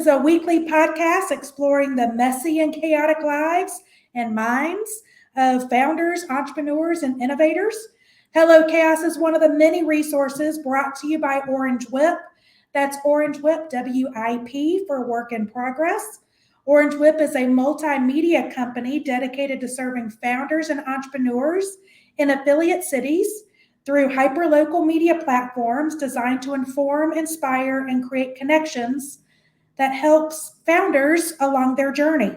is a weekly podcast exploring the messy and chaotic lives and minds of founders, entrepreneurs, and innovators. Hello Chaos is one of the many resources brought to you by Orange Whip. That's Orange Whip, WIP, for work in progress. Orange Whip is a multimedia company dedicated to serving founders and entrepreneurs in affiliate cities through hyperlocal media platforms designed to inform, inspire, and create connections that helps founders along their journey.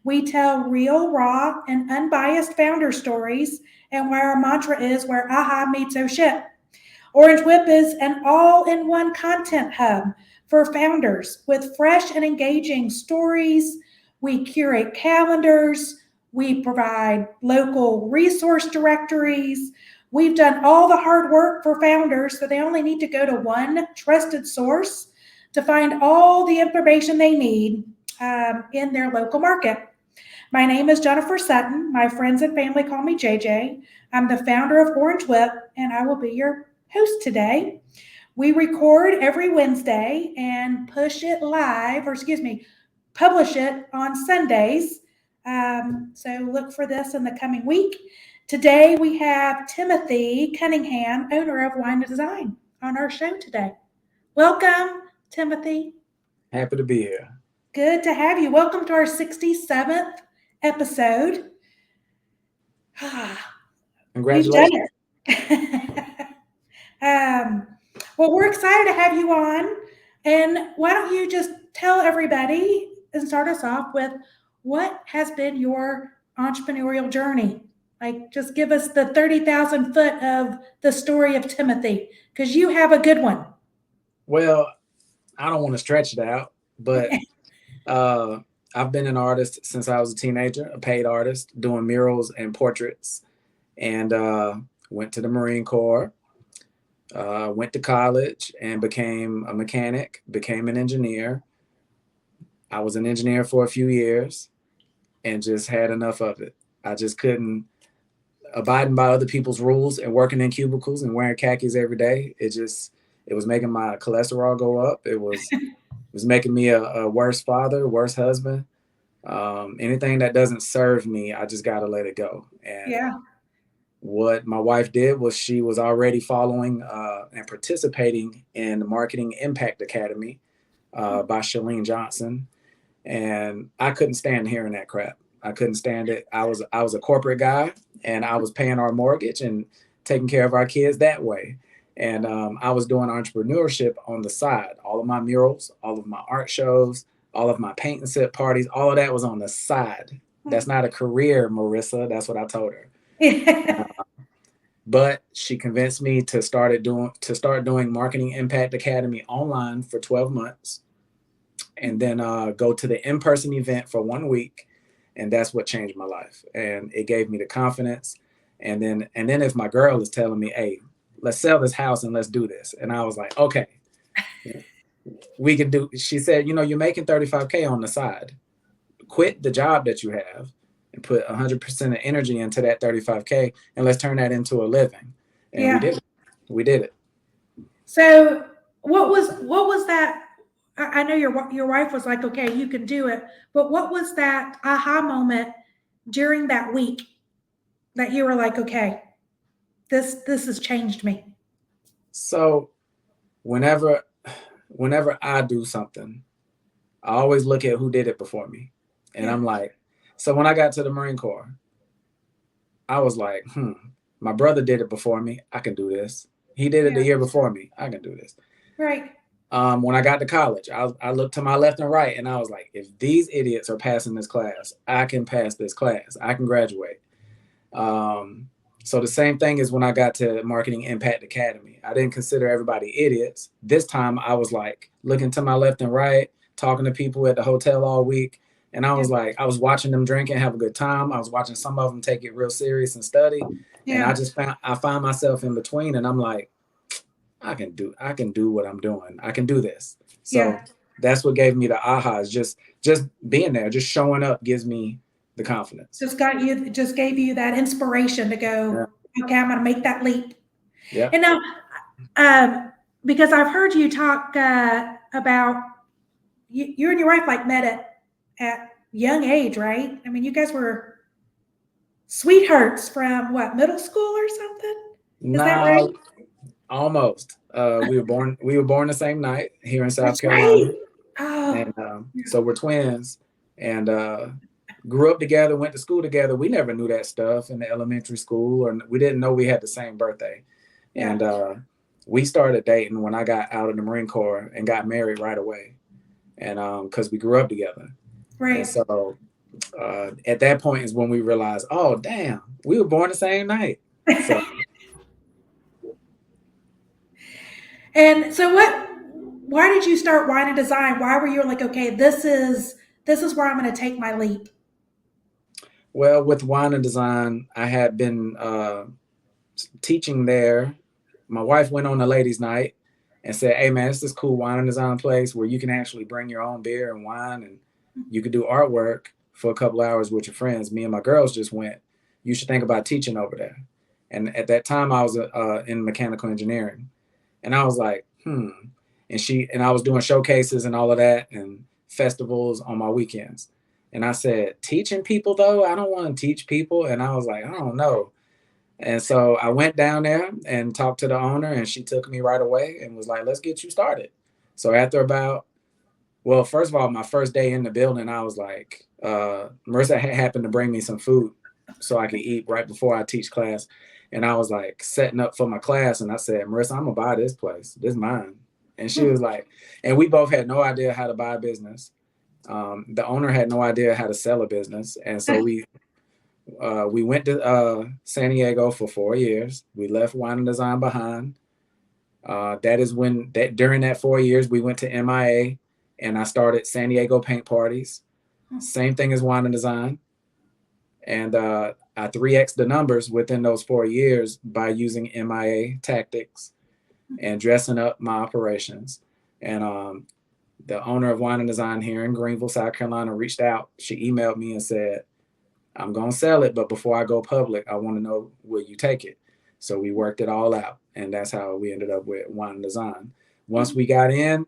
We tell real, raw, and unbiased founder stories, and where our mantra is where aha meets oh shit. Orange Whip is an all-in-one content hub for founders with fresh and engaging stories. We curate calendars. We provide local resource directories. We've done all the hard work for founders, so they only need to go to one trusted source to find all the information they need in their local market. My name is Jennifer Sutton. My friends and family call me JJ. I'm the founder of Orange Whip, and I will be your host today. We record every Wednesday and publish it on Sundays. So look for this in the coming week. Today we have Timothy Cunningham, owner of Wine Design, on our show today. Welcome, Timothy. Happy to be here. Good to have you. Welcome to our 67th episode. Congratulations. Well, we're excited to have you on. And why don't you just tell everybody and start us off with what has been your entrepreneurial journey? Like, just give us the 30,000 foot of the story of Timothy, because you have a good one. Well, I don't want to stretch it out, but I've been an artist since I was a teenager, a paid artist, doing murals and portraits, and went to the Marine Corps, went to college and became a mechanic, became an engineer. I was an engineer for a few years and just had enough of it. I just couldn't abiding by other people's rules and working in cubicles and wearing khakis every day. It was making my cholesterol go up. It was making me a worse father, worse husband. Anything that doesn't serve me, I just got to let it go. And what my wife did was she was already following and participating in the Marketing Impact Academy by Chalene Johnson. And I couldn't stand hearing that crap. I couldn't stand it. I was a corporate guy, and I was paying our mortgage and taking care of our kids that way. And I was doing entrepreneurship on the side. All of my murals, all of my art shows, all of my paint and sip parties, all of that was on the side. That's not a career, Marissa. That's what I told her. But she convinced me to start doing Marketing Impact Academy online for 12 months, and then go to the in-person event for 1 week. And that's what changed my life. And it gave me the confidence. And then if my girl is telling me, hey, let's sell this house and let's do this. And I was like, okay, we can do. She said, you're making $35K on the side. Quit the job that you have and put 100% of energy into that $35K, and let's turn that into a living. And we did it. So what was that? I know your wife was like, okay, you can do it. But what was that aha moment during that week that you were like, okay, this has changed me? So whenever I do something, I always look at who did it before me. And I'm like, so when I got to the Marine Corps, I was like, my brother did it before me. I can do this. He did it the year before me. I can do this. Right. When I got to college, I looked to my left and right, and I was like, if these idiots are passing this class, I can pass this class. I can graduate. So the same thing is when I got to Marketing Impact Academy. I didn't consider everybody idiots. This time I was like looking to my left and right, talking to people at the hotel all week. And I was like, I was watching them drink and have a good time. I was watching some of them take it real serious and study. And I found myself in between, and I'm like, I can do what I'm doing. I can do this. So that's what gave me the ahas. Just being there, just showing up gives me the confidence. Just gave you that inspiration to go, okay, I'm going to make that leap. Yeah. And now, because I've heard you talk about you and your wife like met at young age, right? I mean, you guys were sweethearts from what, middle school or something? Is that Nah, right? almost. We were born the same night here in South That's right. Carolina, Oh, and so we're twins, and grew up together, went to school together. We never knew that stuff in the elementary school, or we didn't know we had the same birthday. yeah, And we started dating when I got out of the Marine Corps and got married right away, and because we grew up together. And right. so at that point is when we realized, oh damn, we were born the same night. So And so why did you start wine and design? Why were you like, okay, this is where I'm going to take my leap? well, with wine and design, I had been teaching there. My wife went on a ladies' night and said, "Hey man, it's this cool wine and design place where you can actually bring your own beer and wine, and you could do artwork for a couple hours with your friends." Me and my girls just went. You should think about teaching over there. And at that time, I was in mechanical engineering, and I was like, hmm. And I was doing showcases and all of that and festivals on my weekends. And I said, teaching people though, I don't want to teach people. And I was like, I don't know. And so I went down there and talked to the owner, and she took me right away and was like, let's get you started. So after about, well, first of all, my first day in the building, I was like, Marissa happened to bring me some food so I could eat right before I teach class. And I was like setting up for my class. And I said, Marissa, I'm going to buy this place. This is mine. And she was like, and we both had no idea how to buy a business. The owner had no idea how to sell a business. And so we went to San Diego for 4 years. We left wine and design behind. That is when that during that 4 years we went to MIA, and I started San Diego paint parties. Same thing as wine and design, and I 3x the numbers within those 4 years by using MIA tactics and dressing up my operations. And the owner of wine and design here in Greenville, South Carolina, reached out. She emailed me and said, I'm going to sell it, but before I go public, I want to know, will you take it? So we worked it all out, and that's how we ended up with wine and design. Once we got in,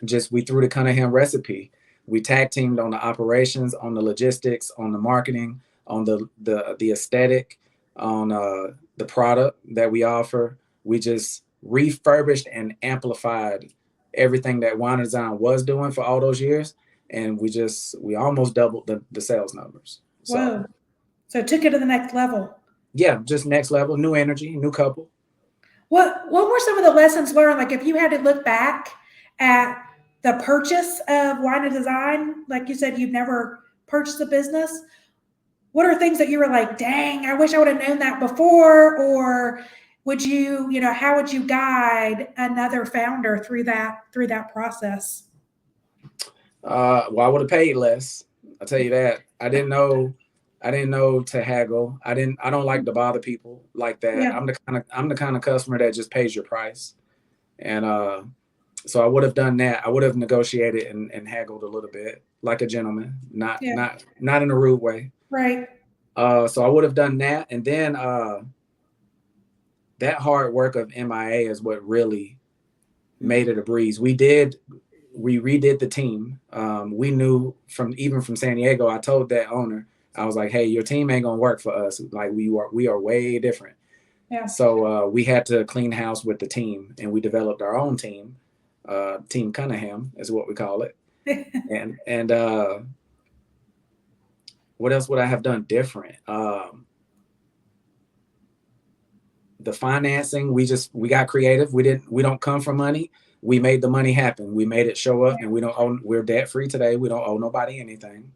just we threw the Cunningham recipe. We tag teamed on the operations, on the logistics, on the marketing, on the aesthetic, on the product that we offer. We just refurbished and amplified everything that wine and design was doing for all those years, and we almost doubled the sales numbers. So Whoa. So it took it to the next level. yeah, just next level, new energy, new couple. What were some of the lessons learned? Like if you had to look back at the purchase of wine and design, like you said, you've never purchased a business. What are things that you were like, dang, I wish I would have known that before? Or would you, how would you guide another founder through that process? Well, I would have paid less. I'll tell you that. I didn't know to haggle. I don't like to bother people like that. Yeah, I'm the kind of customer that just pays your price. And so I would have done that. I would have negotiated and haggled a little bit like a gentleman, not yeah, not not in a rude way. right. So I would have done that, and then that hard work of MIA is what really made it a breeze. We redid the team. We knew from San Diego. I told that owner, I was like, "Hey, your team ain't gonna work for us. Like we are way different." Yeah. So we had to clean house with the team, and we developed our own team. Team Cunningham is what we call it. And what else would I have done different? The financing, we got creative. We don't come from money. We made the money happen. We made it show up, and we're debt free today. We don't owe nobody anything.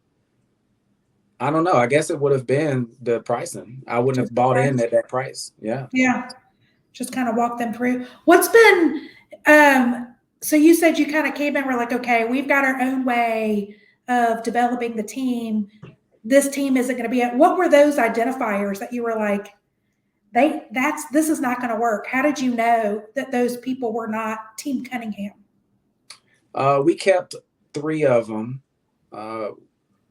I don't know. I guess it would have been the pricing. I wouldn't Just have the bought in price. at that price. Yeah. Yeah. Just kind of walk them through. What's been, so you said you kind of came in, we're like, okay, we've got our own way of developing the team. This team isn't going to be it. What were those identifiers that you were like, this is not going to work? How did you know that those people were not Team Cunningham? We kept three of them. Uh,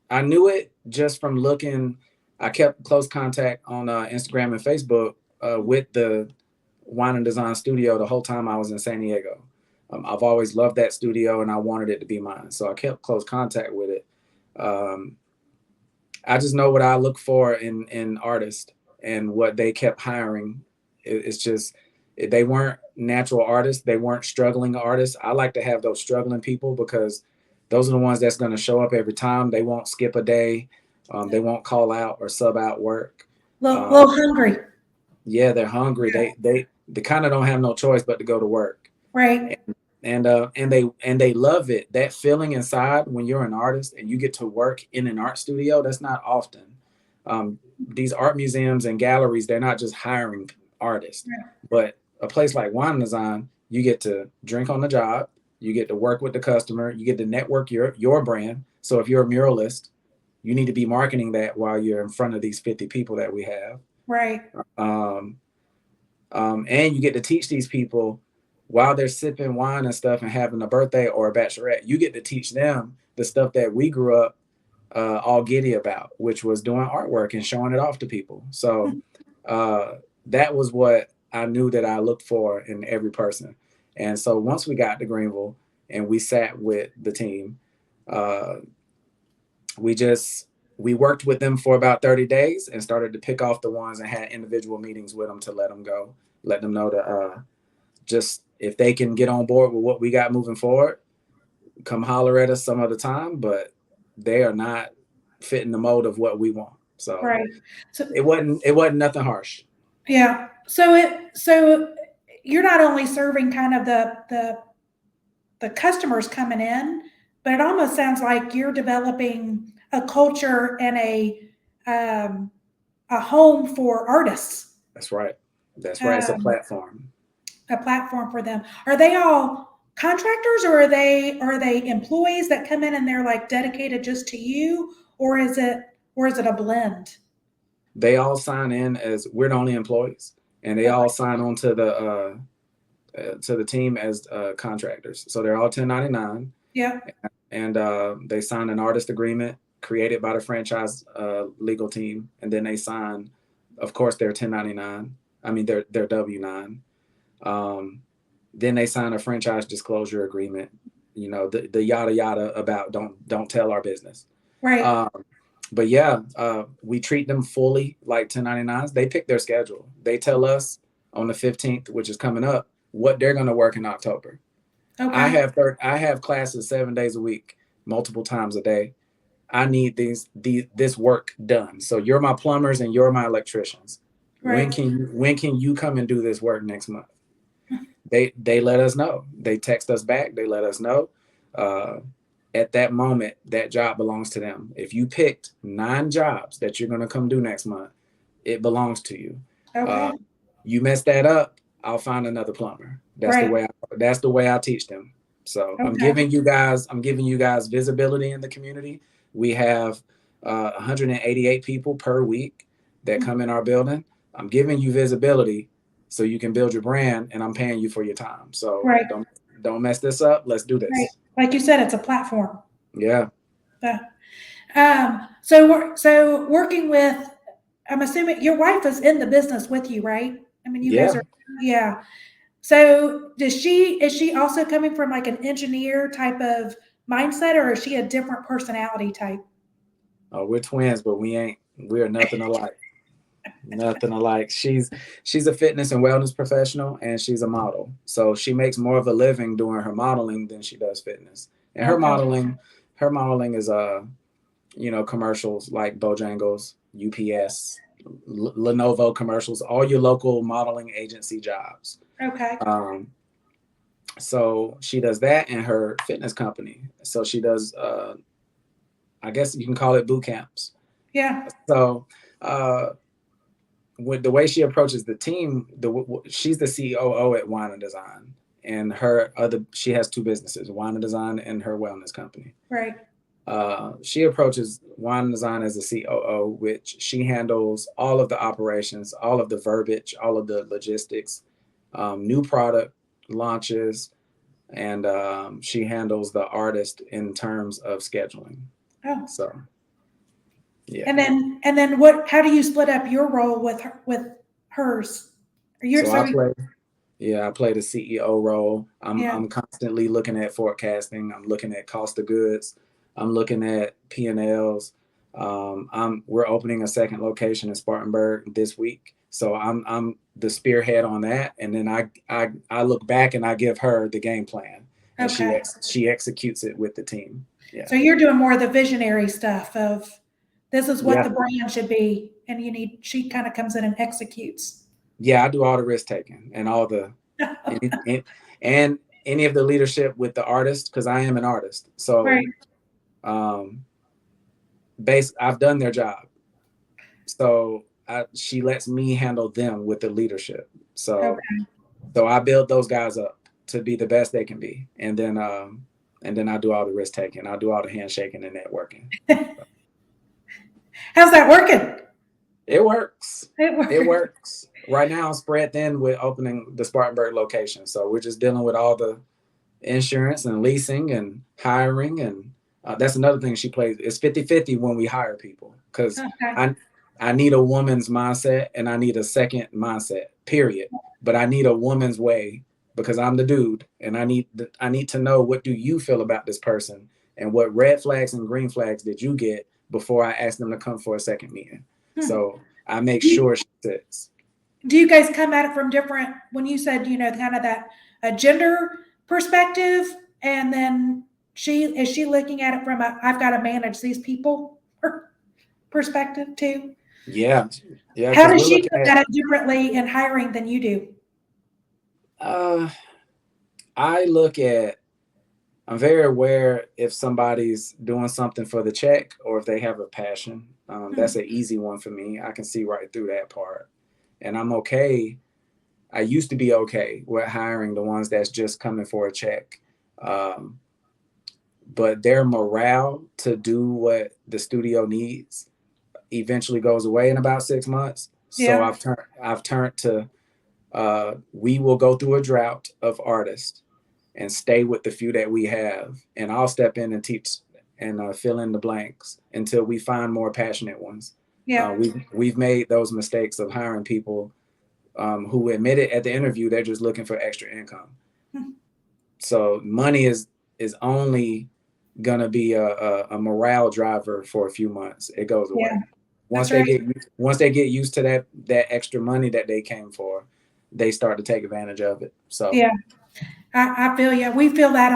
I knew it just from looking. I kept close contact on Instagram and Facebook with the wine and design studio the whole time I was in San Diego. I've always loved that studio and I wanted it to be mine. So I kept close contact with it. Um, I just know what I look for in artists and what they kept hiring. It's just they weren't natural artists. They weren't struggling artists. I like to have those struggling people because those are the ones that's going to show up every time. They won't skip a day. They won't call out or sub out work. Little hungry. Yeah, they're hungry. Yeah. They kind of don't have no choice but to go to work. Right. And they love it. That feeling inside when you're an artist and you get to work in an art studio, that's not often. These art museums and galleries, they're not just hiring artists, Right. but a place like Wine Design, you get to drink on the job, you get to work with the customer, you get to network your brand. So if you're a muralist, you need to be marketing that while you're in front of these 50 people that we have. Right. Um, and you get to teach these people while they're sipping wine and stuff and having a birthday or a bachelorette. You get to teach them the stuff that we grew up all giddy about, which was doing artwork and showing it off to people. So uh, that was what I knew that I looked for in every person. And so once we got to Greenville and we sat with the team, uh, we just we worked with them for about 30 days and started to pick off the ones and had individual meetings with them to let them go, let them know to just if they can get on board with what we got moving forward, come holler at us some other time, but they are not fitting the mold of what we want. So Right. So it wasn't nothing harsh. yeah. So you're not only serving kind of the customers coming in, but it almost sounds like you're developing a culture and um, a home for artists, That's right. That's right. It's a um, platform. a platform for them. Are they all contractors, or are they employees that come in and they're like dedicated just to you, or is it a blend? They all sign in as we're the only employees, and they all Okay. sign on to the team as contractors. So they're all 1099, Yeah. and they sign an artist agreement created by the franchise legal team, and then they sign, of course, their 1099. I mean, their W-9. Um, then they sign a franchise disclosure agreement. You know, the yada yada about don't tell our business. Right. Um, but yeah, we treat them fully like 1099s. They pick their schedule. They tell us on the 15th, which is coming up, what they're going to work in October. I Okay. have I have classes 7 days a week, multiple times a day. I need this work done. So you're my plumbers and you're my electricians. Right. When can you come and do this work next month? They let us know. They text us back. They let us know. Uh, at that moment, that job belongs to them. If you picked 9 jobs that you're going to come do next month, it belongs to you. Uh, Okay. you mess that up, I'll find another plumber. That's the Right. way. That's the way I teach them. So Okay. I'm giving you guys visibility in the community. We have 188 people per week that come in our building. I'm giving you visibility so you can build your brand, and I'm paying you for your time. So Right. don't mess this up. Let's do Right. this. Like you said, it's a platform. Yeah. Yeah. So working with, I'm assuming your wife is in the business with you, right? I mean, you guys Yeah. are, yeah. So is she also coming from like an engineer type of mindset, or is she a different personality type? We're twins, but we're nothing alike. Nothing alike. She's a fitness and wellness professional, and she's a model. So she makes more of a living doing her modeling than she does fitness. And her Okay. modeling is commercials like Bojangles, UPS, Lenovo commercials, all your local modeling agency jobs. Okay. Um, so she does that in her fitness company. So she does, I guess you can call it boot camps. Yeah. So uh, with the way she approaches the team, she's the COO at Wine and Design, and she has 2 businesses, Wine and Design and her wellness company. Right. She approaches Wine and Design as a COO, which she handles all of the operations, all of the verbiage, all of the logistics, new product launches, and she handles the artist in terms of scheduling. Oh. So yeah. And then what? How do you split up your role with hers? Or you're So I so play. Yeah, I play the CEO role. Yeah. I'm constantly looking at forecasting. I'm looking at cost of goods. I'm looking at P&Ls. We're opening a second location in Spartanburg this week, so I'm the spearhead on that. And then I look back and I give her the game plan, and Okay. she executes it with the team. Yeah, So you're doing more of the visionary stuff of this is what yeah, the brand should be, and she kind of comes in and executes. yeah. I do all the risk taking and all the and, and any of the leadership with the artist because I am an artist. Right. So um, I've done their job. So she lets me handle them with the leadership. So Okay. I build those guys up to be the best they can be, and then I do all the risk taking. I do all the handshaking and networking. How's that working? It works. It It works. works. Right now, I'm spread thin with opening the Spartanburg location. So we're just dealing with all the insurance and leasing and hiring. And that's another thing she plays. It's 50-50 when we hire people because Okay. I, I need a woman's mindset and I need a second mindset, period. But I need a woman's way because I'm the dude and I need to know what do you feel about this person and what red flags and green flags did you get before I ask them to come for a second meeting. Hmm. So I make Do you, sure she sits. do you guys come at it from different, when you said, kind of that a gender perspective, and then is she looking at it from a, I've got to manage these people perspective too? Yeah, yeah, How because does we're she looking look at at it differently in hiring than you do? uh I look at I'm very aware if somebody's doing something for the check or if they have a passion. Hmm. That's an easy one for me. I can see right through that part. And I'm okay. I used to be okay with hiring the ones that's just coming for a check. Um, but their morale to do what the studio needs eventually goes away in about 6 months. So Yeah. I've turned to we will go through a drought of artists and stay with the few that we have. And I'll step in and teach and fill in the blanks until we find more passionate ones. Yeah. We've made those mistakes of hiring people who admit it at the interview they're just looking for extra income. Hmm. So money is only gonna be a morale driver for a few months. It goes Yeah. away That's right. once they get used to that extra money that they came for. They start to take advantage of it. So Yeah. I feel you. We feel that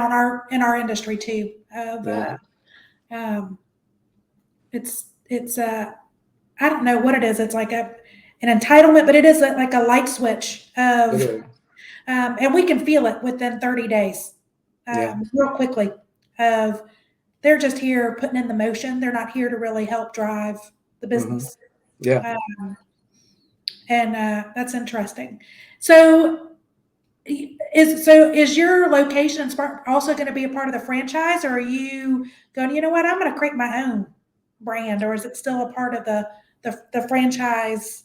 in our industry too. Of yeah, um, it's I don't know what it is. It's like an entitlement, but it is like a light switch it of, is. and we can feel it within 30 days, Yeah. real quickly. Of they're just here putting in the motion. They're not here to really help drive the Hmm. business, Yeah. and that's interesting. So is your location in Spartan also going to be a part of the franchise, or are you going? You know what? I'm going to create my own brand, or is it still a part of the franchise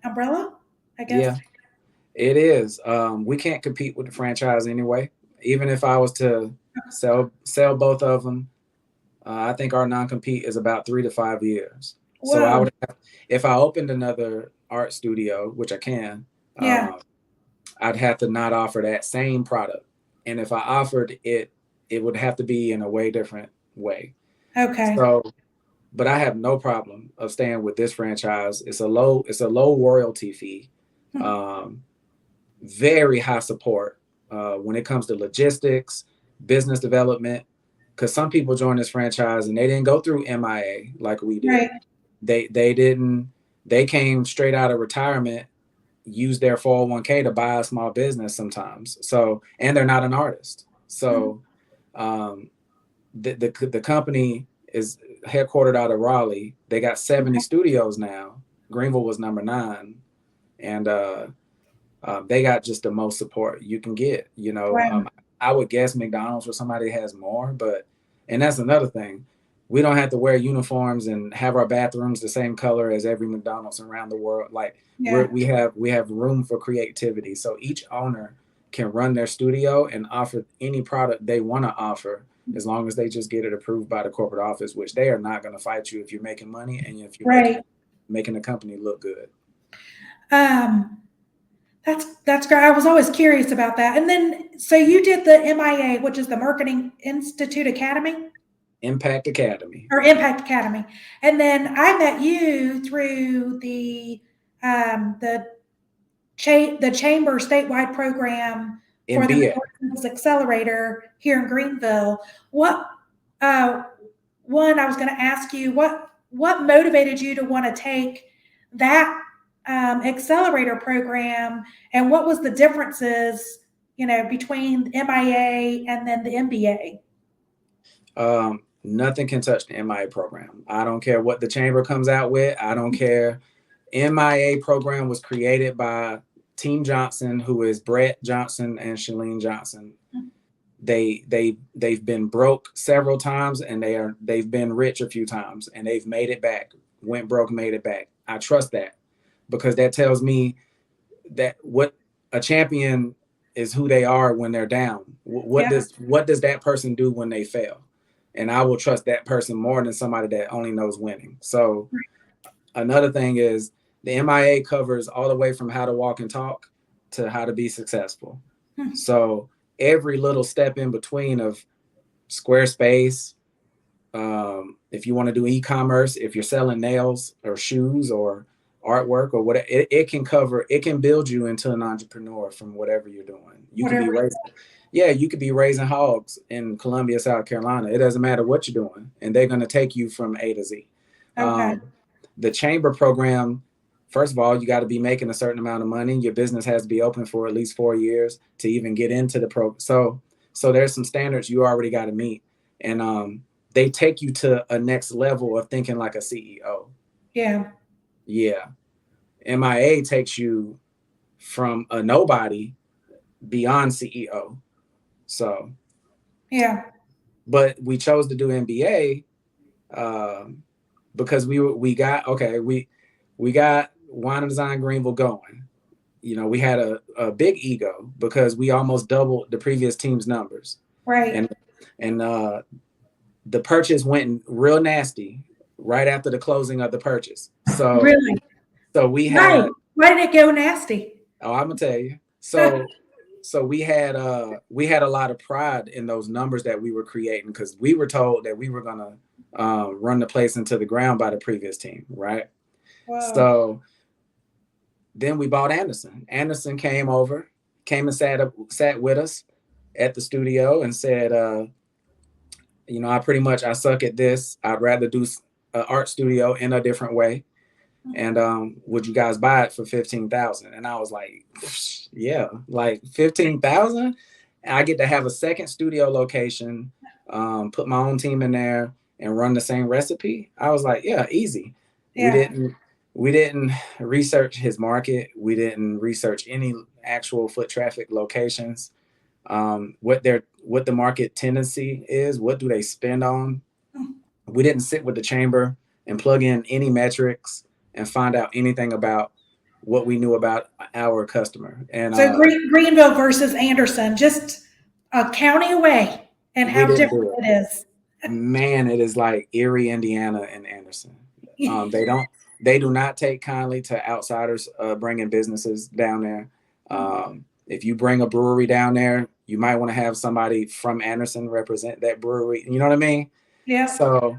umbrella? I guess. Yeah. It is. We can't compete with the franchise anyway. Even if I was to sell both of them, I think our non compete is about 3 to 5 years. So Whoa. if I opened another art studio, which I can, Yeah. um, I'd have to not offer that same product. And if I offered it, it would have to be in a way different way. Okay. So, but I have no problem of staying with this franchise. It's a low royalty fee. Hmm. Um, Very high support when it comes to logistics, business development. Because some people join this franchise and they didn't go through MIA like we did. Right. They didn't. They came straight out of retirement, used their 401k to buy a small business sometimes. So and they're not an artist. Hmm. So um, the company is headquartered out of Raleigh. They got 70 Okay. studios now. Greenville was number 9, and they got just the most support you can get. Wow. I would guess McDonald's or somebody has more, but and that's another thing. We don't have to wear uniforms and have our bathrooms the same color as every McDonald's around the world. Like Yeah. we have room for creativity. So each owner can run their studio and offer any product they want to offer as long as they just get it approved by the corporate office, which they are not going to fight you if you're making money and if you're Right. making the company look good. Um, That's great. I was always curious about that. And then, so you did the MIA, which is the Marketing Institute Academy Impact Academy, or Impact Academy, and then I met you through the the Chamber statewide program for the MBA. Business Accelerator here in Greenville. What uh, one I was going to ask you what motivated you to want to take that accelerator program, and what was the differences, between MIA and then the MBA? Nothing can touch the MIA program. I don't care what the chamber comes out with. I don't care. MIA program was created by Team Johnson, who is Brett Johnson and Shalene Johnson. They've been broke several times, and they've been rich a few times, and they've made it back. Went broke, made it back. I trust that, because that tells me that what a champion is who they are when they're down. What Yeah. does that person do when they fail? And I will trust that person more than somebody that only knows winning. So another thing is the MIA covers all the way from how to walk and talk to how to be successful. So every little step in between of Squarespace, if you want to do e-commerce, if you're selling nails or shoes or artwork or whatever, it can build you into an entrepreneur from whatever you're doing. You could be raising hogs in Columbia, South Carolina. It doesn't matter what you're doing, and they're going to take you from A to Z. Okay. The chamber program, first of all, you got to be making a certain amount of money. Your business has to be open for at least 4 years to even get into the program. So there's some standards you already got to meet, and they take you to a next level of thinking like a CEO. Yeah. Yeah. MIA takes you from a nobody beyond CEO. So, Yeah. but we chose to do MBA because we got Wine and Design Greenville going. We had a big ego because we almost doubled the previous team's numbers. Right. And the purchase went real nasty right after the closing of the purchase. Really? So we Right. had. Why did it go nasty? Oh, I'm gonna tell you. So we had a lot of pride in those numbers that we were creating, because we were told that we were gonna run the place into the ground by the previous team, right? Wow. So then we bought Anderson. Anderson came and sat with us at the studio and said, I suck at this. I'd rather do an art studio in a different way. And would you guys buy it for $15,000? And I was like, yeah, like $15,000. I get to have a second studio location, put my own team in there, and run the same recipe. I was like, yeah, easy. Yeah. We didn't research his market. We didn't research any actual foot traffic locations. What the market tendency is. What do they spend on? We didn't sit with the chamber and plug in any metrics and find out anything about what we knew about our customer. And So Greenville versus Anderson, just a county away, and we how didn't different do it. it is. Man, it is like Erie, Indiana, and Anderson. They do not take kindly to outsiders bringing businesses down there. If you bring a brewery down there, you might want to have somebody from Anderson represent that brewery. You know what I mean? Yeah. So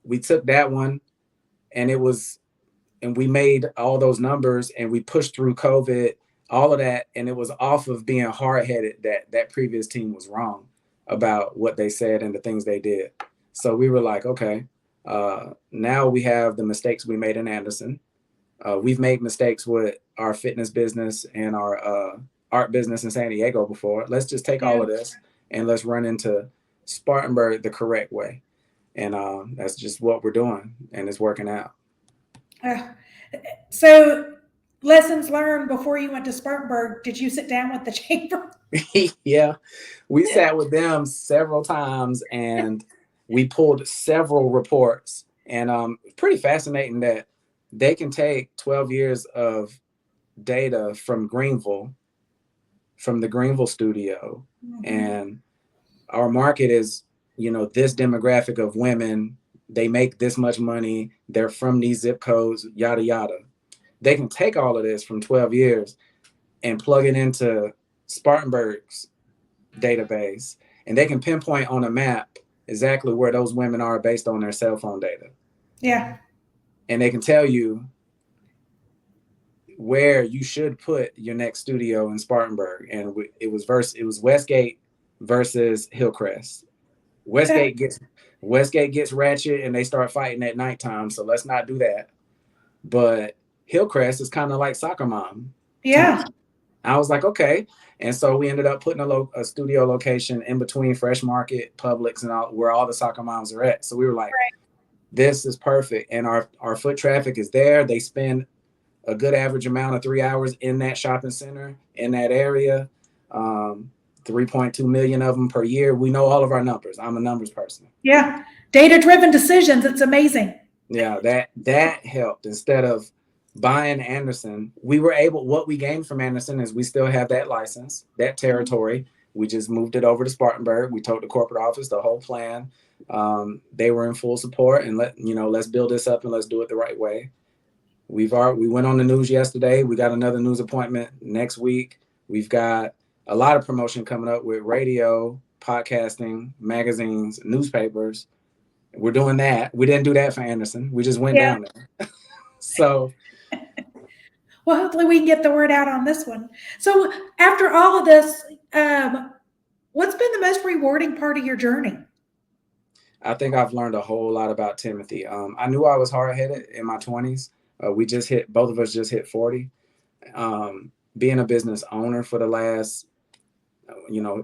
we took that one, and we made all those numbers, and we pushed through COVID, all of that. And it was off of being hard-headed that previous team was wrong about what they said and the things they did. So we were like, okay, now we have the mistakes we made in Anderson. We've made mistakes with our fitness business and our art business in San Diego before. Let's just take all of this and let's run into Spartanburg the correct way. And that's just what we're doing, and it's working out. So, lessons learned before you went to Spartanburg. Did you sit down with the chamber? Yeah, we sat with them several times, and we pulled several reports. And pretty fascinating that they can take 12 years of data from Greenville, from the Greenville studio, and our market is, this demographic of women. They make this much money. They're from these zip codes, yada yada. They can take all of this from 12 years and plug it into Spartanburg's database, and they can pinpoint on a map exactly where those women are based on their cell phone data. Yeah. And they can tell you where you should put your next studio in Spartanburg. And it was Westgate versus Hillcrest. Westgate gets Westgate gets ratchet and they start fighting at nighttime, so let's not do that. But Hillcrest is kind of like Soccer Mom Yeah. town. I was like, okay. And so we ended up putting a studio location in between Fresh Market, Publix, and all, where all the soccer moms are at. So we were like, Right. this is perfect. And our foot traffic is there. They spend a good average amount of 3 hours in that shopping center, in that area. 3.2 million of them per year. We know all of our numbers. I'm a numbers person. Yeah. Data-driven decisions. It's amazing. Yeah, that helped. Instead of buying Anderson, we were able, what we gained from Anderson is we still have that license, that territory. We just moved it over to Spartanburg. We told the corporate office the whole plan. They were in full support, and let's build this up and let's do it the right way. We went on the news yesterday. We got another news appointment next week. We've got a lot of promotion coming up with radio, podcasting, magazines, newspapers. We're doing that. We didn't do that for Anderson. We just went Yeah. down there. So Well, hopefully we can get the word out on this one. So after all of this, what's been the most rewarding part of your journey? I think I've learned a whole lot about Timothy. I knew I was hard headed in my 20s. Both of us just hit 40. Being a business owner for the last,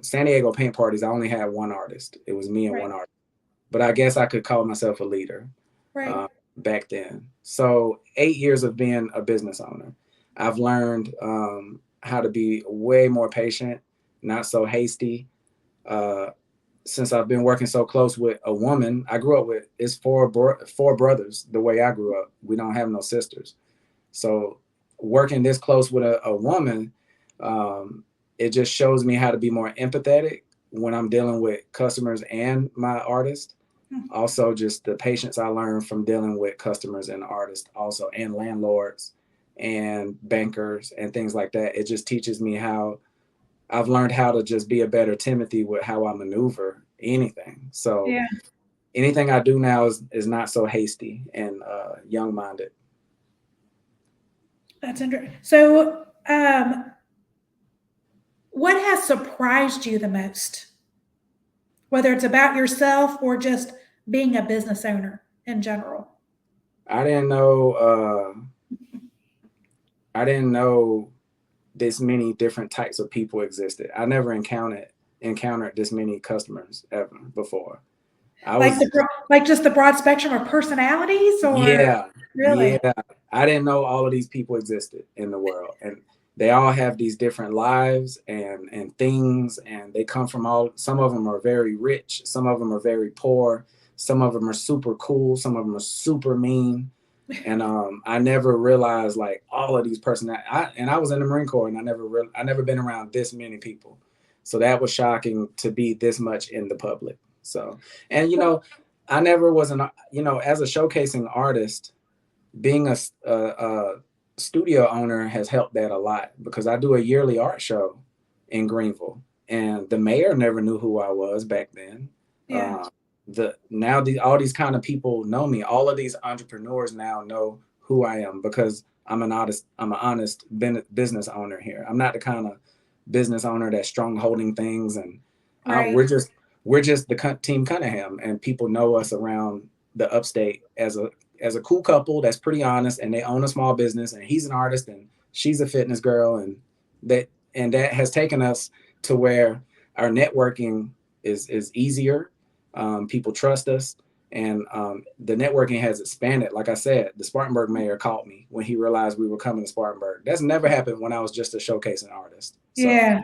San Diego paint parties, I only had one artist. It was me and Right. one artist. But I guess I could call myself a leader Right. back then. So 8 years of being a business owner, I've learned how to be way more patient, not so hasty. Since I've been working so close with a woman, I grew up with it's four brothers. The way I grew up, we don't have no sisters. So working this close with a woman, it just shows me how to be more empathetic when I'm dealing with customers and my artists. Also, just the patience I learned from dealing with customers and artists, also, and landlords and bankers and things like that. It just teaches me how I've learned how to just be a better Timothy with how I maneuver anything. So Yeah. anything I do now is not so hasty and young minded. That's interesting. So, what has surprised you the most? Whether it's about yourself or just being a business owner in general. I didn't know. I didn't know this many different types of people existed. I never encountered this many customers ever before. I Like was like just the broad spectrum of personalities, or Yeah, really? yeah. I didn't know all of these people existed in the world, and they all have these different lives and things, and they come from all. Some of them are very rich, some of them are very poor, some of them are super cool, some of them are super mean, and I never realized like all of these I was in the Marine Corps, and I never been around this many people, so that was shocking to be this much in the public. So, and I never was as a showcasing artist, being a studio owner has helped that a lot because I do a yearly art show in Greenville, and the mayor never knew who I was back then. Yeah. All these kind of people know me. All of these entrepreneurs now know who I am because I'm an artist. I'm an honest business owner here. I'm not the kind of business owner that's strong holding things, and Right. we're just the team Cunningham, and people know us around the upstate as a cool couple that's pretty honest, and they own a small business, and he's an artist and she's a fitness girl, and that has taken us to where our networking is easier. People trust us, and the networking has expanded. Like I said, the Spartanburg mayor called me when he realized we were coming to Spartanburg. That's never happened when I was just a showcasing artist. So Yeah.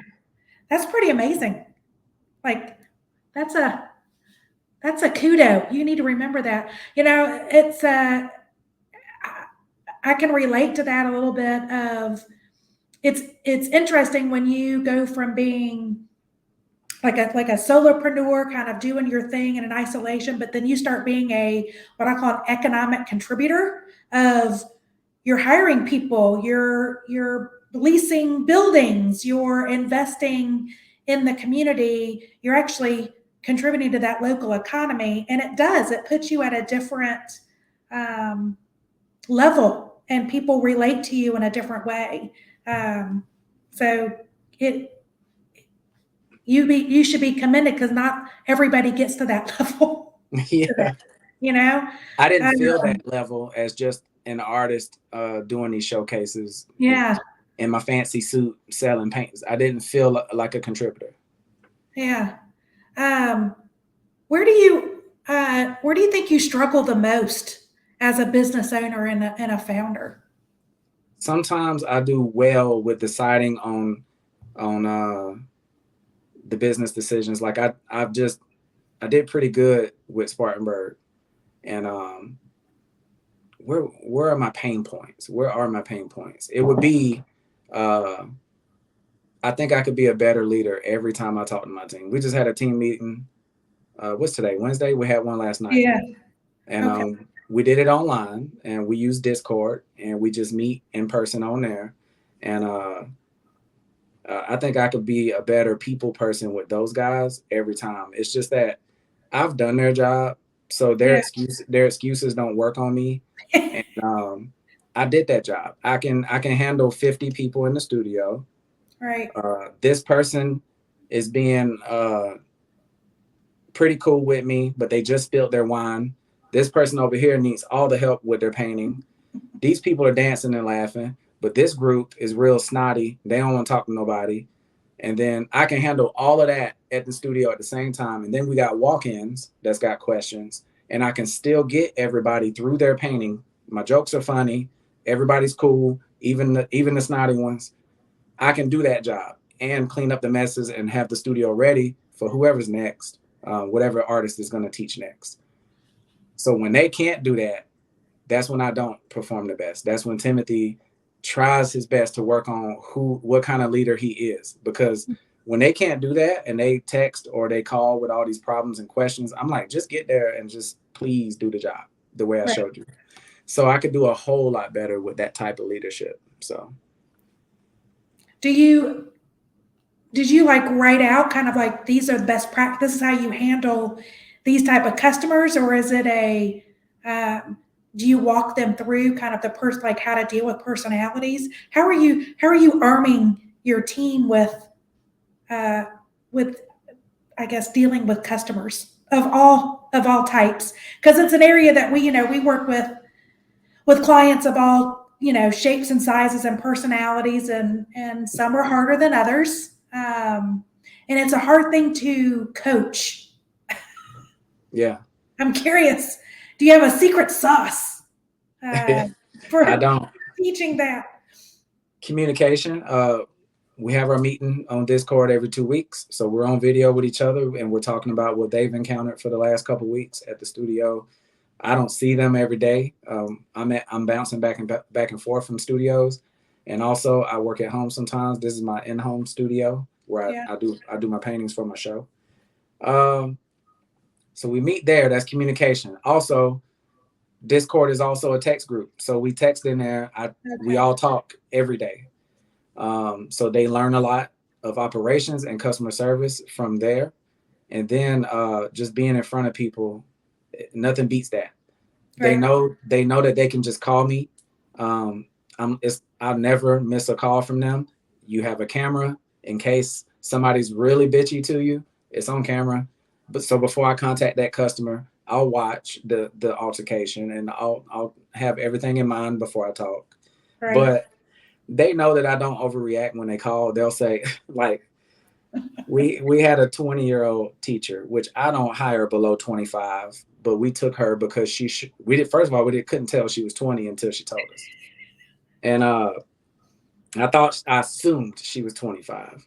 That's pretty amazing. Like that's a kudo. You need to remember that. It's I can relate to that a little bit of it's interesting when you go from being like a solopreneur kind of doing your thing in an isolation, but then you start being a what I call an economic contributor of you're hiring people, you're leasing buildings, you're investing in the community, you're actually contributing to that local economy. And it puts you at a different um, level, and people relate to you in a different way. So it you should be commended, because not everybody gets to that level today, Yeah. you know. I didn't feel Um, that level as just an artist doing these showcases yeah, in my fancy suit selling paints. I didn't feel like a contributor. yeah. Um, where do you think you struggle the most as a business owner and a founder? Sometimes I do well with deciding on the business decisions. Like I did pretty good with Spartanburg, and where are my pain points? Where are my pain points? It would be uh, I think I could be a better leader every time I talk to my team. We just had a team meeting. What's today? Wednesday. We had one last night, Yeah. and Okay. we did it online, and we use Discord, and we just meet in person on there. And I think I could be a better people person with those guys every time. It's just that I've done their job, so Yeah. their excuses don't work on me. And I did that job. I can handle 50 people in the studio. Right. This person is being pretty cool with me, but they just spilled their wine. This person over here needs all the help with their painting. These people are dancing and laughing, but this group is real snotty. They don't want to talk to nobody. And then I can handle all of that at the studio at the same time. And then we got walk-ins that's got questions, and I can still get everybody through their painting. My jokes are funny. Everybody's cool, even the snotty ones. I can do that job and clean up the messes and have the studio ready for whoever's next, whatever artist is going to teach next. So when they can't do that, that's when I don't perform the best. That's when Timothy tries his best to work on what kind of leader he is. Because when they can't do that and they text or they call with all these problems and questions, I'm like, just get there and just please do the job the way I Right. showed you. So I could do a whole lot better with that type of leadership. So Do you did you like write out kind of like, these are the best practice, this is how you handle these type of customers, or is it a do you walk them through kind of the person, like how to deal with personalities? How are you arming your team uh, with I guess dealing with customers of all types? Because it's an area that we work with clients of all shapes and sizes and personalities, and some are harder than others, and it's a hard thing to coach. yeah, I'm curious, do you have a secret sauce uh, I for don't. teaching that? Communication. We have our meeting on Discord every 2 weeks, so we're on video with each other and we're talking about what they've encountered for the last couple of weeks at the studio. I don't see them every day. I'm bouncing back and forth from studios, and also I work at home sometimes. This is my in-home studio where Yeah. I do my paintings for my show. Um, so we meet there. That's communication. Also, Discord is also a text group, so we text in there. We Okay. all talk every day. So they learn a lot of operations and customer service from there. And then just being in front of people, nothing beats that. Right. They know that they can just call me. Um, I'll never miss a call from them. You have a camera in case somebody's really bitchy to you. It's on camera. But so before I contact that customer, I'll watch the altercation and I'll have everything in mind before I talk. Right. But they know that I don't overreact when they call. They'll say like we had a 20-year-old teacher, which I don't hire below 25, but we took her because we did first of all couldn't tell she was 20 until she told us. And I assumed she was 25.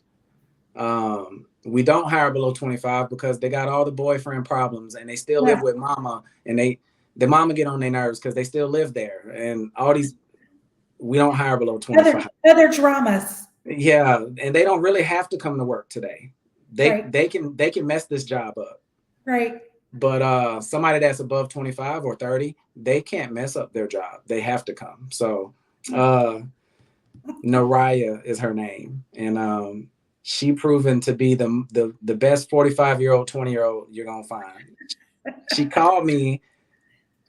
We don't hire below 25 because they got all the boyfriend problems and they still Yeah. live with mama, and the mama get on their nerves because they still live there, and all these we don't hire below Other 25. other dramas. Yeah, and they don't really have to come to work today. They Right. they can they can mess this job up. Right. But somebody that's above 25 or 30, they can't mess up their job. They have to come. So Uh, Naraya is her name, and she proven to be the best 45-year-old, 20-year-old you're gonna find. She called me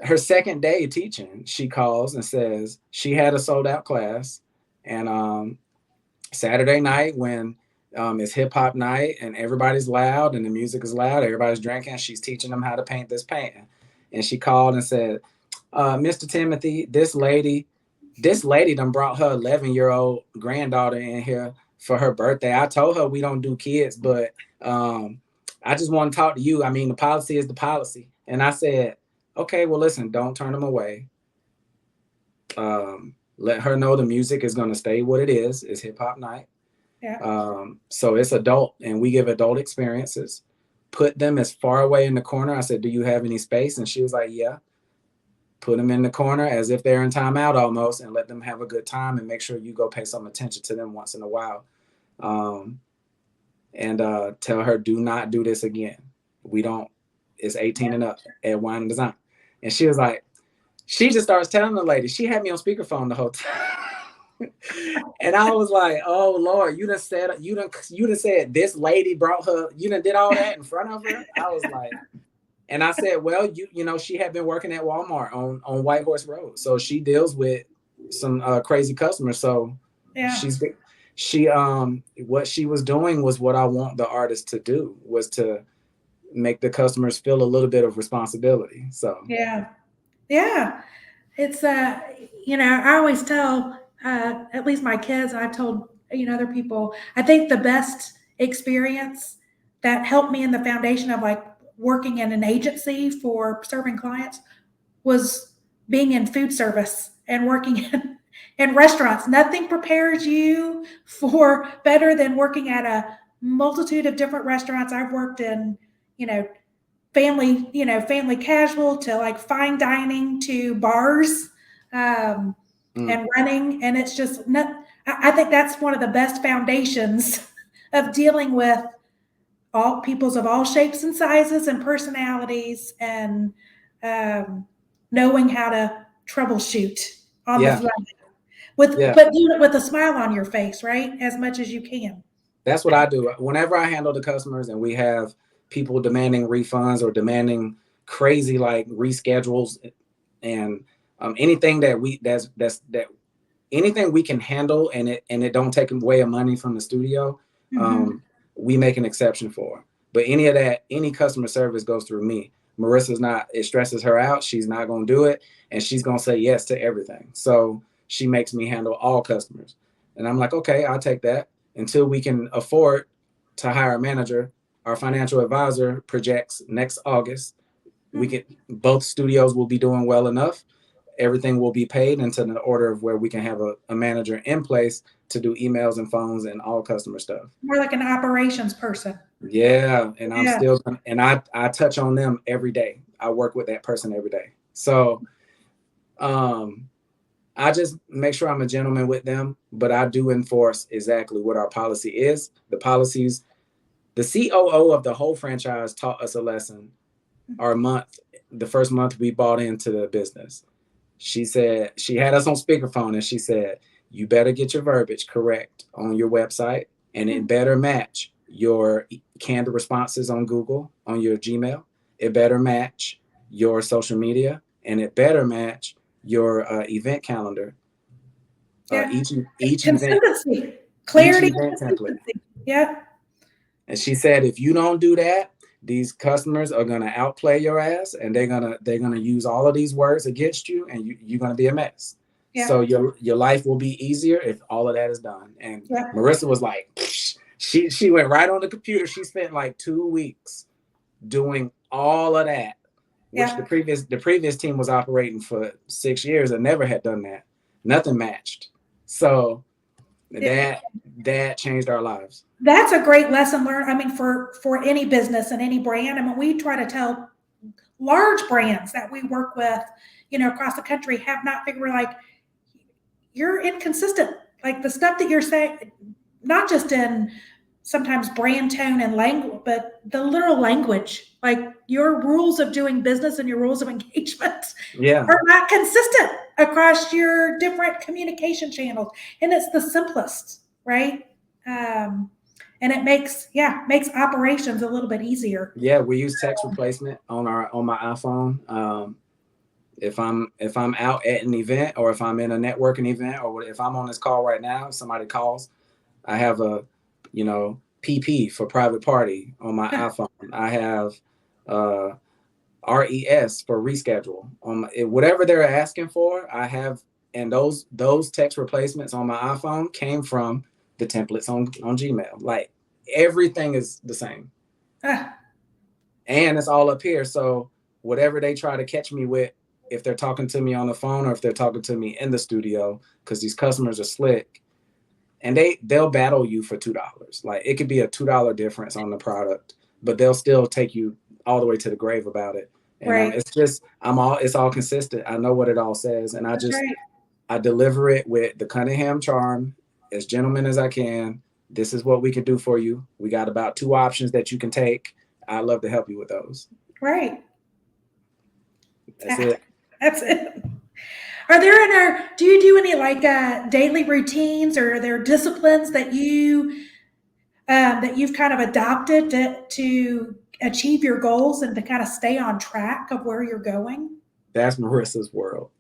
her second day teaching. She calls and says she had a sold out class, and Saturday night when it's hip hop night and everybody's loud and the music is loud, everybody's drinking. She's teaching them how to paint this painting, and she called and said, "Mr. Timothy, this lady done brought her 11-year-old granddaughter in here for her birthday. I told her we don't do kids, but I just want to talk to you. I mean, the policy is the policy." And I said, "Okay, well, listen, don't turn them away. Let her know the music is going to stay what it is. It's hip hop night. Yeah. So it's adult, and we give adult experiences. Put them as far away in the corner." I said, "Do you have any space?" And she was like, "Yeah." Put them in the corner as if they're in timeout almost, and let them have a good time, and make sure you go pay some attention to them once in a while. Um, and tell her, do not do this again. We don't, it's 18 and up at Wine and Design. And she was like, she just starts telling the lady, she had me on speakerphone the whole time. And I was like, "Oh Lord, you done said this lady brought her, you done did all that in front of her." I was like, and I said, "Well, you know, she had been working at Walmart on White Horse Road, so she deals with some crazy customers. So Yeah. she what she was doing was what I want the artist to do, was to make the customers feel a little bit of responsibility." So Yeah. Yeah. It's I always tell at least my kids, and I've told other people, I think the best experience that helped me in the foundation of like working in an agency for serving clients was being in food service and working in restaurants. Nothing prepares you for better than working at a multitude of different restaurants. I've worked in, you know, family casual to like fine dining to bars, um, mm, and running. And it's just not, I think that's one of the best foundations of dealing with all peoples of all shapes and sizes and personalities, and um, knowing how to troubleshoot on the yeah, fly with, yeah. but doing it with a smile on your face, right? As much as you can. That's what I do. Whenever I handle the customers and we have people demanding refunds or demanding crazy like reschedules, and anything that we that's that anything we can handle, and it don't take away money from the studio, Mm-hmm. um, we make an exception for. But any customer service goes through me. Marissa's not. It stresses her out. She's not going to do it, and she's going to say yes to everything. So she makes me handle all customers, and I'm like, okay, I'll take that until we can afford to hire a manager. Our financial advisor projects next August we Mm-hmm. can both studios will be doing well enough, everything will be paid into the order of where we can have a manager in place to do emails and phones and all customer stuff. More like an operations person. Yeah, and I'm Yeah. still, and I touch on them every day. I work with that person every day. So um I just make sure I'm a gentleman with them, but I do enforce exactly what our policy is. The policies, the COO of the whole franchise taught us a lesson our month, the first month we bought into the business. She said, she had us on speakerphone, and she said, "You better get your verbiage correct on your website, and it better match your canned responses on Google, on your Gmail. It better match your social media, and it better match your event calendar. Uh, Yeah. each each event Consistency, each clarity, event template." consistency. Yeah. And she said, "If you don't do that, these customers are gonna outplay your ass, and they're gonna use all of these words against you, and you're gonna be a mess. Yeah. So your life will be easier if all of that is done." And Yeah. Marissa was like, she went right on the computer. She spent like 2 weeks doing all of that, which the Yeah. previous team was operating for 6 years and never had done that. Nothing matched. So It, that changed our lives. that's a great lesson learned. I mean, for any business and any brand. I mean, we try to tell large brands that we work with, across the country, have not figured, like, you're inconsistent. Like the stuff that you're saying, not just in sometimes brand tone and language, but the literal language, like your rules of doing business and your rules of engagement Yeah. are not consistent across your different communication channels. And it's the simplest, right? And it makes operations a little bit easier. Yeah, we use text replacement on my iPhone. If I'm out at an event, or if I'm in a networking event, or if I'm on this call right now, somebody calls, I have a, PP for private party on my iPhone. I have RES for reschedule on whatever they're asking for. I have, and those text replacements on my iPhone came from the templates on Gmail. Like everything is the same, and it's all up here. So whatever they try to catch me with, if they're talking to me on the phone or if they're talking to me in the studio, because these customers are slick, and they'll battle you for $2. Like it could be a $2 difference on the product, but they'll still take you all the way to the grave about it. And Right. it's all consistent. I know what it all says, and That's right. I deliver it with the Cunningham charm, as gentleman as I can. This is what we can do for you. We got about 2 options that you can take. I'd love to help you with those. Right. That's it. That's it. Do you do any like daily routines, or are there disciplines that you've kind of adopted to achieve your goals and to kind of stay on track of where you're going? That's Marissa's world.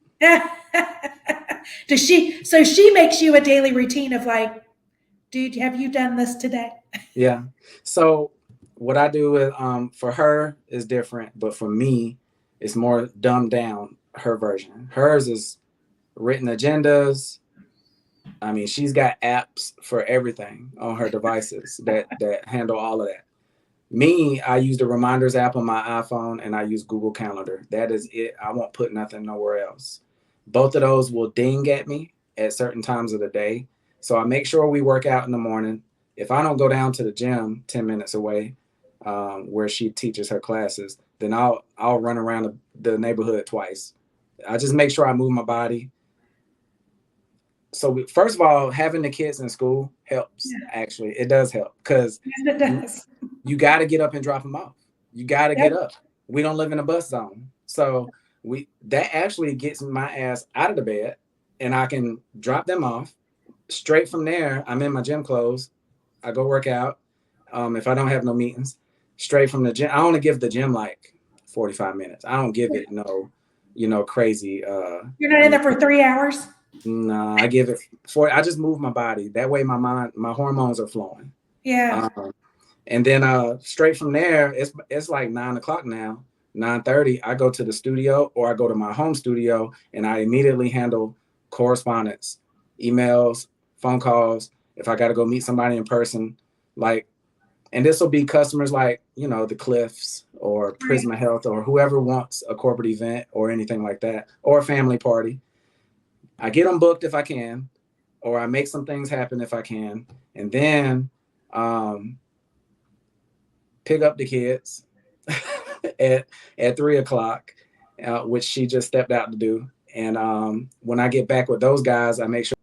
So she makes you a daily routine of like, dude, have you done this today? Yeah. So what I do is, for her is different, but for me, it's more dumbed down. Her version. Hers is written agendas. I mean, she's got apps for everything on her devices that handle all of that. Me, I use the reminders app on my iPhone, and I use Google Calendar. That is it. I won't put nothing nowhere else. Both of those will ding at me at certain times of the day. So I make sure we work out in the morning. If I don't go down to the gym 10 minutes away, where she teaches her classes, then I'll run around the neighborhood twice. I just make sure I move my body. So first of all, having the kids in school helps. Yeah. Actually, it does help, because Yes, it does. you got to get up and drop them off. You got to Yep. get up. We don't live in a bus zone. So that actually gets my ass out of the bed, and I can drop them off. Straight from there, I'm in my gym clothes. I go work out. If I don't have no meetings, straight from the gym. I only give the gym like 45 minutes. I don't give it crazy. You're not in there for 3 hours? No, I give it I just move my body. That way my hormones are flowing. Yeah. And then straight from there, it's like 9:00 now, 9:30. I go to the studio, or I go to my home studio, and I immediately handle correspondence, emails, phone calls. If I got to go meet somebody in person, and this will be customers like, the Cliffs or Prisma Health, or whoever wants a corporate event or anything like that, or a family party. I get them booked if I can, or I make some things happen if I can, and then pick up the kids at 3:00, which she just stepped out to do. And when I get back with those guys, I make sure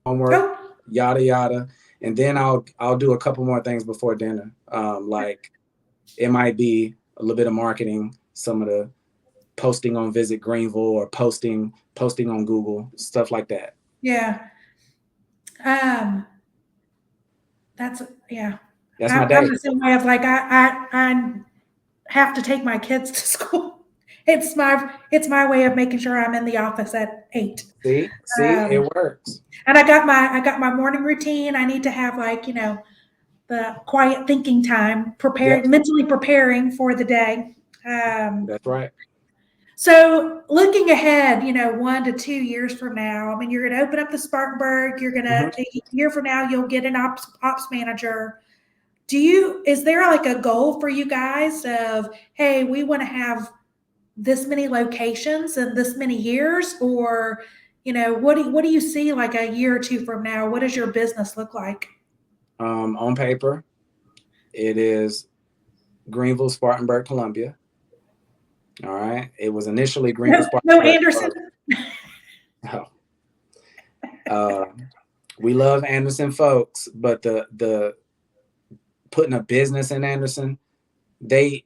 homework, yada yada, and then I'll do a couple more things before dinner. Like it might be a little bit of marketing, some of the posting on Visit Greenville, or posting on Google, stuff like that. Yeah. That's my day. I'm the same way of like I have to take my kids to school. It's my way of making sure I'm in the office at 8. See, it works. And I got my morning routine. I need to have the quiet thinking time, mentally preparing for the day. That's right. So looking ahead, 1 to 2 years from now, I mean, you're going to open up the Spartanburg. You're going to a year from now, you'll get an ops manager. Is there like a goal for you guys of, hey, we want to have this many locations in this many years, or what do you see like a year or 2 from now? What does your business look like? On paper, it is Greenville, Spartanburg, Columbia. All right. It was initially Greenville, Spartanburg. No Anderson. No. We love Anderson folks, but the putting a business in Anderson, they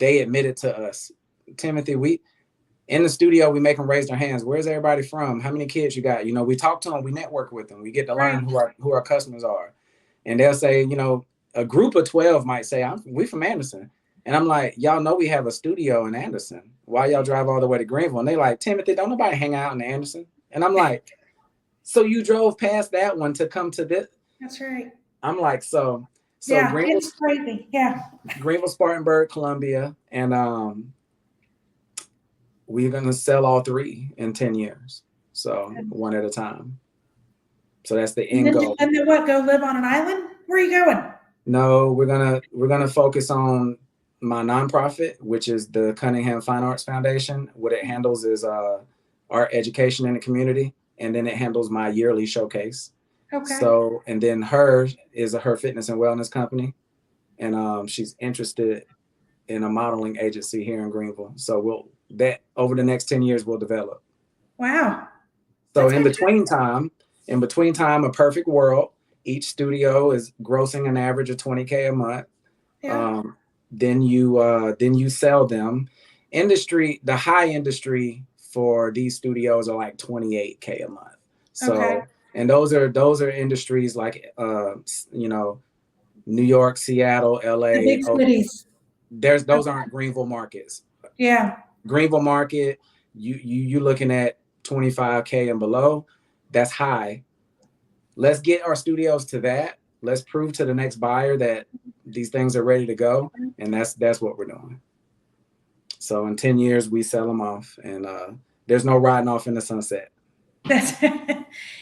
admitted to us, Timothy, we in the studio, we make them raise their hands. Where's everybody from? How many kids you got? We talk to them, we network with them, we get to Right. learn who our customers are. And they'll say, a group of 12 might say, we from Anderson. And I'm like, y'all know we have a studio in Anderson. Why y'all drive all the way to Greenville? And they like, Timothy, don't nobody hang out in Anderson. And I'm like, so you drove past that one to come to this? That's right. I'm like, so Yeah, it's crazy. Yeah. Greenville, Spartanburg, Columbia, and we're gonna sell all three in 10 years. So one at a time. So that's the end goal. And then what? Go live on an island? Where are you going? No, we're gonna focus on my nonprofit, which is the Cunningham Fine Arts Foundation. What it handles is art education in the community, and then it handles my yearly showcase. Okay. So, and then her fitness and wellness company, and she's interested in a modeling agency here in Greenville. So over the next 10 years we'll develop. Wow. So in between time, a perfect world, each studio is grossing an average of $20K a month. Yeah. Then you sell them. The high industry for these studios are like $28K a month. So okay. And those are industries like New York, Seattle, LA. The big cities. Those aren't Greenville markets. Yeah. Greenville market, you looking at 25K and below. That's high. Let's get our studios to that. Let's prove to the next buyer that these things are ready to go, and that's what we're doing. So in 10 years we sell them off, and there's no riding off in the sunset. That's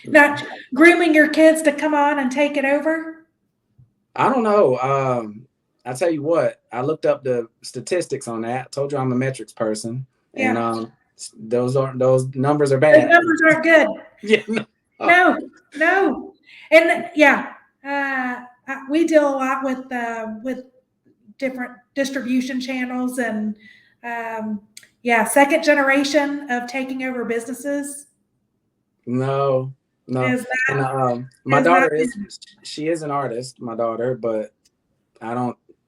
not grooming your kids to come on and take it over. I don't know. I tell you what, I looked up the statistics on that. I told you I'm a metrics person, and those numbers are bad. The numbers aren't good. Yeah. No. And we deal a lot with different distribution channels, and second generation of taking over businesses. No. My daughter she is an artist, my daughter, but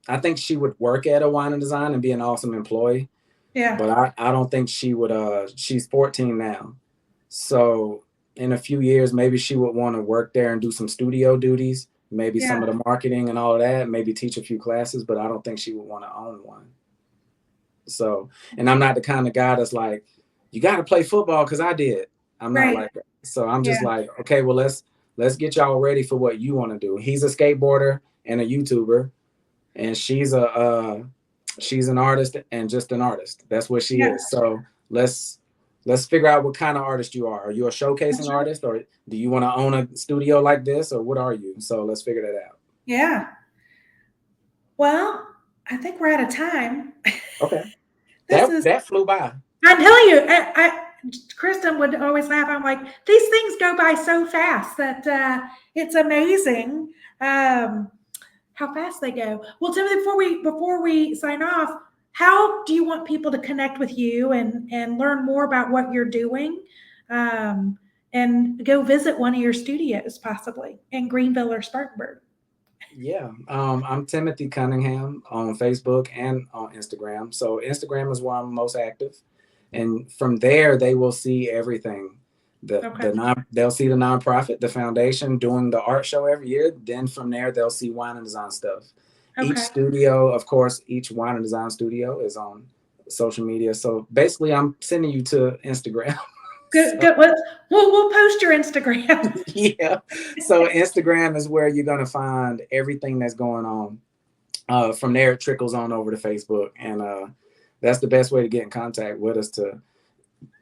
I think she would work at a wine and design and be an awesome employee. Yeah. But I don't think she would, she's 14 now. So in a few years, maybe she would want to work there and do some studio duties, maybe some of the marketing and all of that, maybe teach a few classes, but I don't think she would want to own one. So, and I'm not the kind of guy that's like, you got to play football because I did. I'm not like that. So I'm just like, okay, well, let's get y'all ready for what you want to do. He's a skateboarder and a YouTuber, and she's an artist and just an artist. That's what she is. So let's figure out what kind of artist you are. Are you a showcasing artist, or do you want to own a studio like this, or what are you? So let's figure that out. Yeah. Well, I think we're out of time. Okay. That flew by. I tell you, Kristen would always laugh. I'm like, these things go by so fast that it's amazing how fast they go. Well, Timothy, before we sign off, how do you want people to connect with you and learn more about what you're doing, and go visit one of your studios possibly in Greenville or Spartanburg? Yeah, I'm Timothy Cunningham on Facebook and on Instagram. So Instagram is where I'm most active, and from there they will see everything. They'll see the nonprofit, the foundation doing the art show every year. Then from there they'll see wine and design stuff. Okay. Each studio, of course, each wine and design studio is on social media. So basically, I'm sending you to Instagram. Good. We'll post your Instagram. Yeah. So Instagram is where you're going to find everything that's going on. From there, it trickles on over to Facebook. And that's the best way to get in contact with us to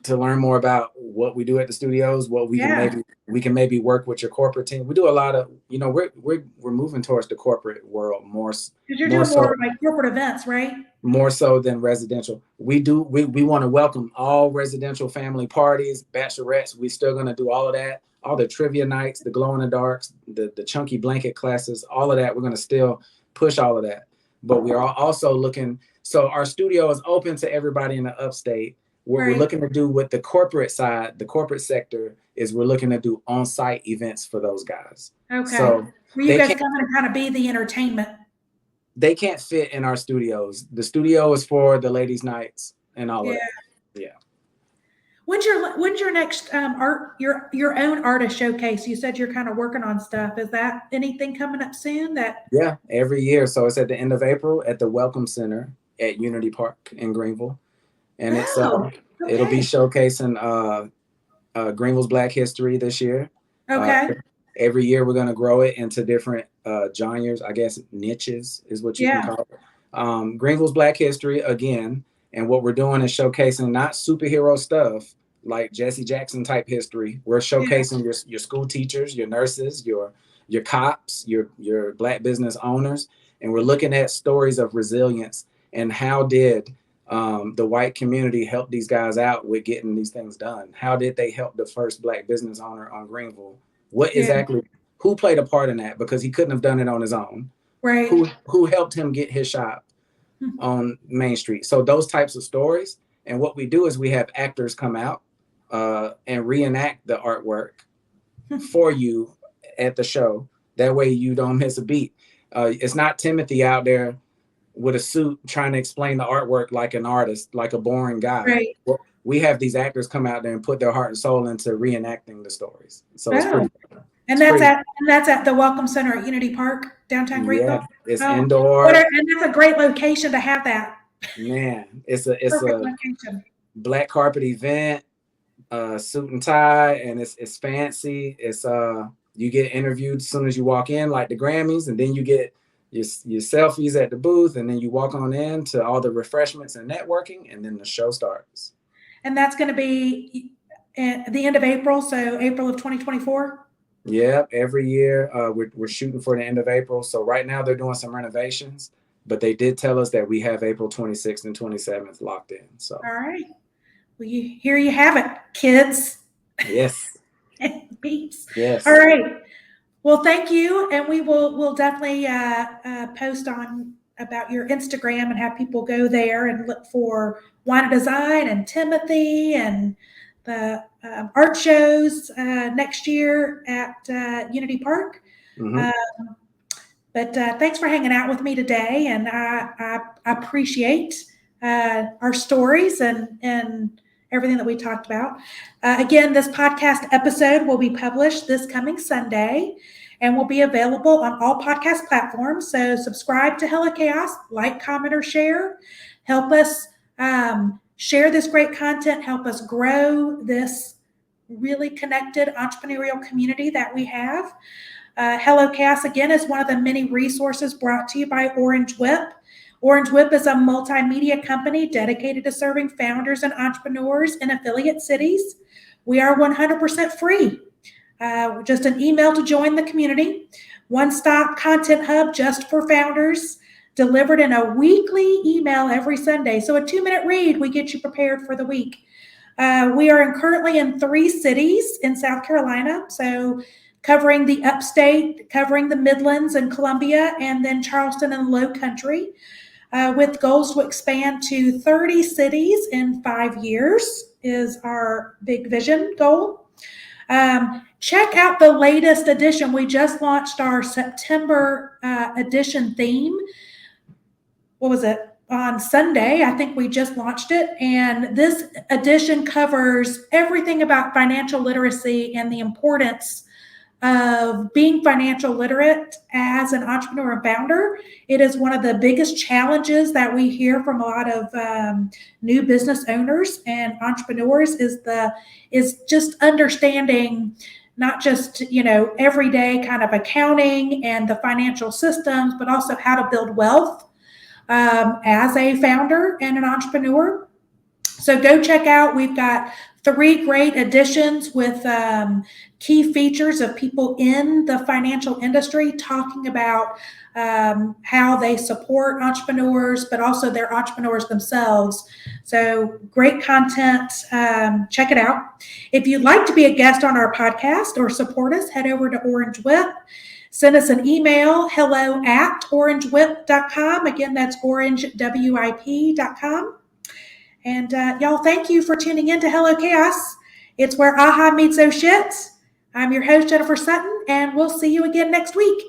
learn more about what we do at the studios, what we can maybe work with your corporate team. We do a lot of, we're moving towards the corporate world more. You're doing more like corporate events, right? More so than residential. We want to welcome all residential family parties, bachelorettes. We're still going to do all of that, all the trivia nights, the glow in the darks, the chunky blanket classes, all of that. We're going to still push all of that. But we are also looking, so our studio is open to everybody in the upstate. What we're looking to do with the corporate side, the corporate sector, is we're looking to do on-site events for those guys. Okay. So Where you guys come in and kind of be the entertainment. They can't fit in our studios. The studio is for the ladies' nights and all of that. Yeah. When's your next your own artist showcase? You said you're kind of working on stuff. Is that anything coming up soon? Yeah, every year. So it's at the end of April at the Welcome Center at Unity Park in Greenville, and it'll be showcasing Greenville's Black history this year. Okay. Every year we're going to grow it into different genres, I guess niches is what you can call it. Greenville's Black history again, and what we're doing is showcasing not superhero stuff like Jesse Jackson type history. We're showcasing your school teachers, your nurses, your cops, your Black business owners, and we're looking at stories of resilience and how did the white community help these guys out with getting these things done. How did they help the first Black business owner on Greenville? What exactly? Who played a part in that? Because he couldn't have done it on his own. Right. Who helped him get his shop on Main Street? So those types of stories. And what we do is we have actors come out and reenact the artwork for you at the show. That way you don't miss a beat. It's not Timothy out there with a suit trying to explain the artwork like an artist, like a boring guy. Right. Well, we have these actors come out there and put their heart and soul into reenacting the stories. So it's pretty. And that's at the Welcome Center at Unity Park, downtown Greenville. Yeah, it's indoor. And that's a great location to have that. Man, it's a location. Black carpet event, suit and tie, and it's fancy. It's you get interviewed as soon as you walk in, like the Grammys, and then you get your selfies at the booth, and then you walk on in to all the refreshments and networking, and then the show starts. And that's going to be at the end of April, so April of 2024. Yeah, every year we're shooting for the end of April. So right now they're doing some renovations, but they did tell us that we have April 26th and 27th locked in. So all right, well, here you have it, kids. Yes. Peeps. Yes. All right. Well, thank you, and we'll definitely post on about your Instagram and have people go there and look for Wine Design and Timothy and the art shows next year at Unity Park. Mm-hmm. But thanks for hanging out with me today, and I appreciate our stories and everything that we talked about. Again, this podcast episode will be published this coming Sunday and will be available on all podcast platforms. So subscribe to Hello Chaos, like, comment, or share. Help us share this great content. Help us grow this really connected entrepreneurial community that we have. Hello Chaos, again, is one of the many resources brought to you by Orange Whip. Orange Whip is a multimedia company dedicated to serving founders and entrepreneurs in affiliate cities. We are 100% free. Just an email to join the community. One-stop content hub just for founders, delivered in a weekly email every Sunday. So a 2-minute read, we get you prepared for the week. We are currently in 3 cities in South Carolina. So covering the upstate, covering the Midlands and Columbia, and then Charleston and Low Country. With goals to expand to 30 cities in 5 years is our big vision goal. Check out the latest edition. We just launched our September edition theme. What was it? On Sunday, I think we just launched it. And this edition covers everything about financial literacy and the importance of being financial literate as an entrepreneur and founder. It is one of the biggest challenges that we hear from a lot of new business owners and entrepreneurs is just understanding not just, everyday kind of accounting and the financial systems, but also how to build wealth as a founder and an entrepreneur. So go check out, we've got 3 great editions with key features of people in the financial industry talking about how they support entrepreneurs, but also they're entrepreneurs themselves. So great content. Check it out. If you'd like to be a guest on our podcast or support us, head over to Orange Whip. Send us an email, hello@orangewhip.com. Again, that's orangewip.com. And y'all, thank you for tuning in to Hello Chaos. It's where aha meets oh shit. I'm your host, Jennifer Sutton, and we'll see you again next week.